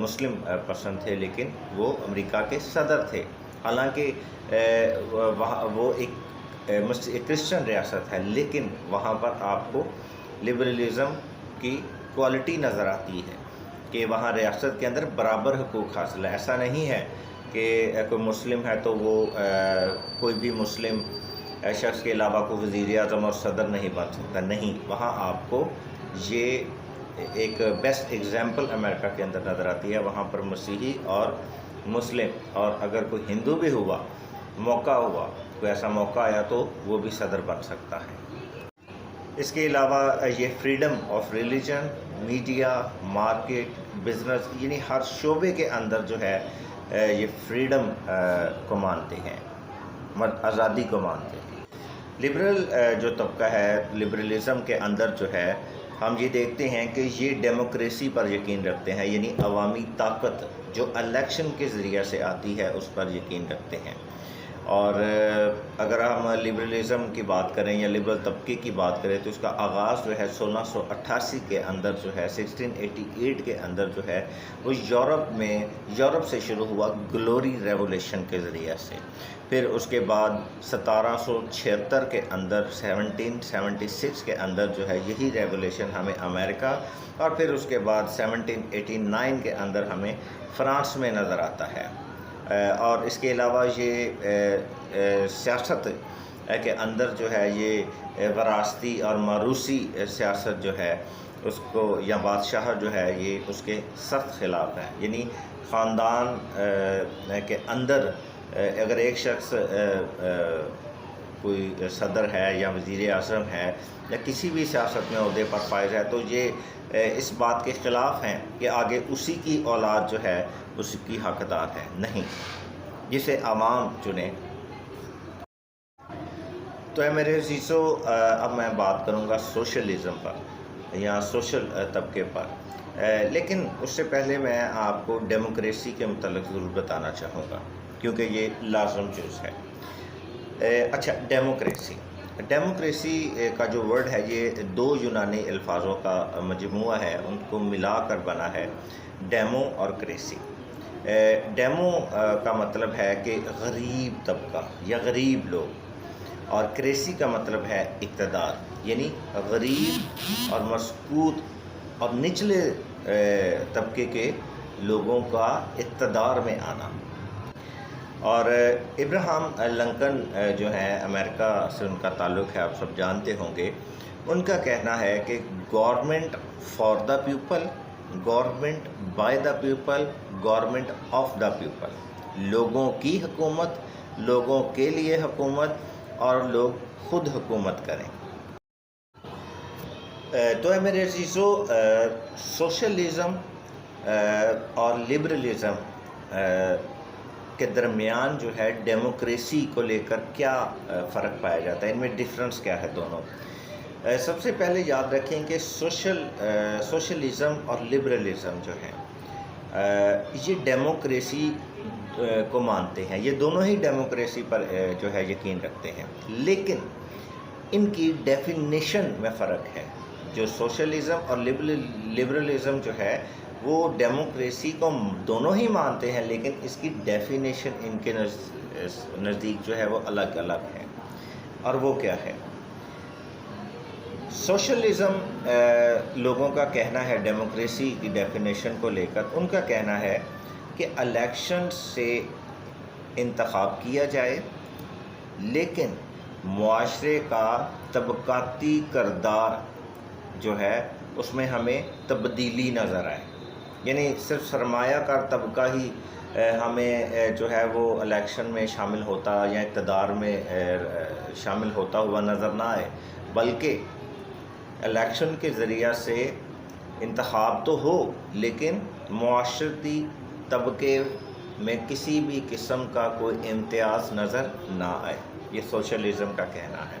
مسلم person تھے، لیکن وہ امریکہ کے صدر تھے، حالانکہ وہ ایک کرسچن ریاست ہے، لیکن وہاں پر آپ کو لبرلزم کی کوالٹی نظر آتی ہے کہ وہاں ریاست کے اندر برابر حقوق حاصل ہے۔ ایسا نہیں ہے کہ کوئی مسلم ہے تو وہ کوئی بھی مسلم شخص کے علاوہ کوئی وزیر اعظم اور صدر نہیں بن سکتا، نہیں، وہاں آپ کو یہ ایک بیسٹ ایگزامپل امریکہ کے اندر نظر آتی ہے۔ وہاں پر مسیحی اور مسلم اور اگر کوئی ہندو بھی ہوا، کوئی ایسا موقع آیا تو وہ بھی صدر بن سکتا ہے۔ اس کے علاوہ یہ freedom of religion, media, market, business, یعنی ہر شعبے کے اندر جو ہے یہ فریڈم کو مانتے ہیں، آزادی کو مانتے ہیں۔ لبرل جو طبقہ ہے، لبرلزم کے اندر جو ہے ہم یہ دیکھتے ہیں کہ یہ ڈیموکریسی پر یقین رکھتے ہیں، یعنی عوامی طاقت جو الیکشن کے ذریعے سے آتی ہے اس پر یقین رکھتے ہیں۔ اور اگر ہم لبرلزم کی بات کریں یا لبرل طبقے کی بات کریں تو اس کا آغاز جو ہے 1688 کے اندر جو ہے 1688 کے اندر جو ہے وہ یورپ سے شروع ہوا، گلوری ریولیوشن کے ذریعے سے۔ پھر اس کے بعد 1776 کے اندر 1776 کے اندر جو ہے یہی ریولیوشن ہمیں امریکہ، اور پھر اس کے بعد 1789 کے اندر ہمیں فرانس میں نظر آتا ہے۔ اور اس کے علاوہ یہ سیاست کے اندر جو ہے یہ وراثتی اور موروثی سیاست جو ہے اس کو یا بادشاہ جو ہے یہ اس کے سخت خلاف ہے، یعنی خاندان کے اندر اگر ایک شخص کوئی صدر ہے یا وزیر اعظم ہے یا کسی بھی سیاست میں عہدے پر فائز ہے تو یہ اس بات کے خلاف ہیں کہ آگے اسی کی اولاد جو ہے اس کی حقدار ہے، نہیں، جسے عوام چنے۔ تو میرے عزیزو، اب میں بات کروں گا سوشلزم پر یا سوشل طبقے پر، لیکن اس سے پہلے میں آپ کو ڈیموکریسی کے متعلق ضرور بتانا چاہوں گا کیونکہ یہ لازم چیز ہے۔ اچھا، ڈیموکریسی کا جو ورڈ ہے یہ دو یونانی الفاظوں کا مجموعہ ہے، ان کو ملا کر بنا ہے ڈیمو اور کریسی۔ ڈیمو کا مطلب ہے کہ غریب طبقہ یا غریب لوگ، اور کریسی کا مطلب ہے اقتدار، یعنی غریب اور مسکوت اور نچلے طبقے کے لوگوں کا اقتدار میں آنا۔ اور ابراہم لنکن جو ہیں، امریکہ سے ان کا تعلق ہے، آپ سب جانتے ہوں گے، ان کا کہنا ہے کہ government for the people, government by the people, government of the people, لوگوں کی حکومت، لوگوں کے لیے حکومت، اور لوگ خود حکومت کریں۔ تو میرے عزیزو، سوشلزم اور لبرلزم کے درمیان جو ہے ڈیموکریسی کو لے کر کیا فرق پایا جاتا ہے، ان میں ڈفرنس کیا ہے دونوں۔ سب سے پہلے یاد رکھیں کہ سوشلزم اور لبرلزم جو ہے یہ ڈیموکریسی کو مانتے ہیں، یہ دونوں ہی ڈیموکریسی پر جو ہے یقین رکھتے ہیں، لیکن ان کی ڈیفینیشن میں فرق ہے۔ جو سوشلزم اور لبرلزم جو ہے وہ ڈیموکریسی کو دونوں ہی مانتے ہیں، لیکن اس کی ڈیفینیشن ان کے نزدیک جو ہے وہ الگ الگ ہے۔ اور وہ کیا ہے؟ سوشلزم لوگوں کا کہنا ہے ڈیموکریسی کی ڈیفینیشن کو لے کر، ان کا کہنا ہے کہ الیکشن سے انتخاب کیا جائے، لیکن معاشرے کا طبقاتی کردار جو ہے اس میں ہمیں تبدیلی نظر آئے، یعنی صرف سرمایہ کار طبقہ ہی ہمیں جو ہے وہ الیکشن میں شامل ہوتا یا اقتدار میں شامل ہوتا ہوا نظر نہ آئے، بلکہ الیکشن کے ذریعہ سے انتخاب تو ہو لیکن معاشرتی طبقے میں کسی بھی قسم کا کوئی امتیاز نظر نہ آئے۔ یہ سوشلزم کا کہنا ہے،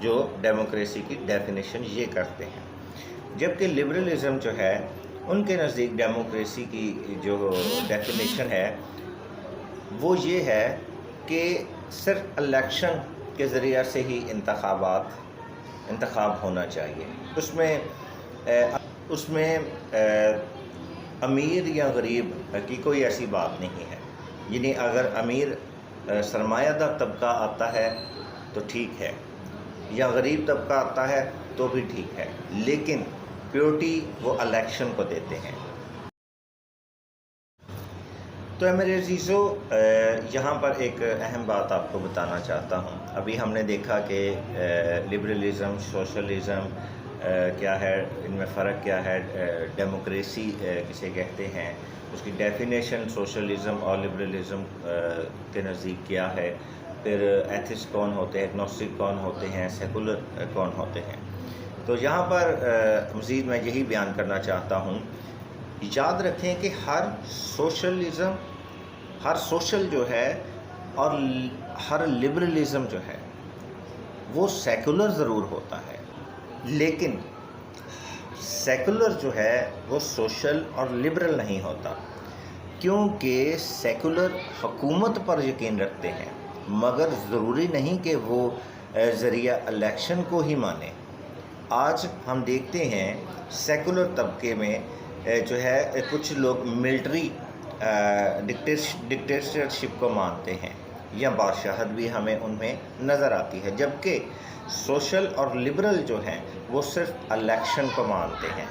جو ڈیموکریسی کی ڈیفینیشن یہ کرتے ہیں۔ جبکہ لبرلزم جو ہے ان کے نزدیک ڈیموکریسی کی جو ڈیفینیشن ہے وہ یہ ہے کہ صرف الیکشن کے ذریعہ سے ہی انتخاب ہونا چاہیے، اس میں امیر یا غریب کی کوئی ایسی بات نہیں ہے، یعنی اگر امیر سرمایہ دار طبقہ آتا ہے تو ٹھیک ہے، یا غریب طبقہ آتا ہے تو بھی ٹھیک ہے، لیکن پیورٹی وہ الیکشن کو دیتے ہیں۔ تو میرے عزیزو، یہاں پر ایک اہم بات آپ کو بتانا چاہتا ہوں۔ ابھی ہم نے دیکھا کہ لبرلزم، سوشلزم کیا ہے، ان میں فرق کیا ہے، ڈیموکریسی کسے کہتے ہیں، اس کی ڈیفینیشن سوشلزم اور لبرلزم کے نزدیک کیا ہے، پھر ایتھسٹ کون ہوتے ہیں، ایگنوسٹک کون ہوتے ہیں، سیکولر کون ہوتے ہیں۔ تو یہاں پر مزید میں یہی بیان کرنا چاہتا ہوں، یاد رکھیں کہ ہر سوشل جو ہے اور ہر لبرلزم جو ہے وہ سیکولر ضرور ہوتا ہے، لیکن سیکولر جو ہے وہ سوشل اور لبرل نہیں ہوتا، کیونکہ سیکولر حکومت پر یقین رکھتے ہیں، مگر ضروری نہیں کہ وہ ذریعہ الیکشن کو ہی مانے۔ آج ہم دیکھتے ہیں سیکولر طبقے میں جو ہے کچھ لوگ ملٹری ڈکٹیٹرشپ کو مانتے ہیں، یا بادشاہت بھی ہمیں ان میں نظر آتی ہے، جبکہ سوشل اور لبرل جو ہیں وہ صرف الیکشن کو مانتے ہیں۔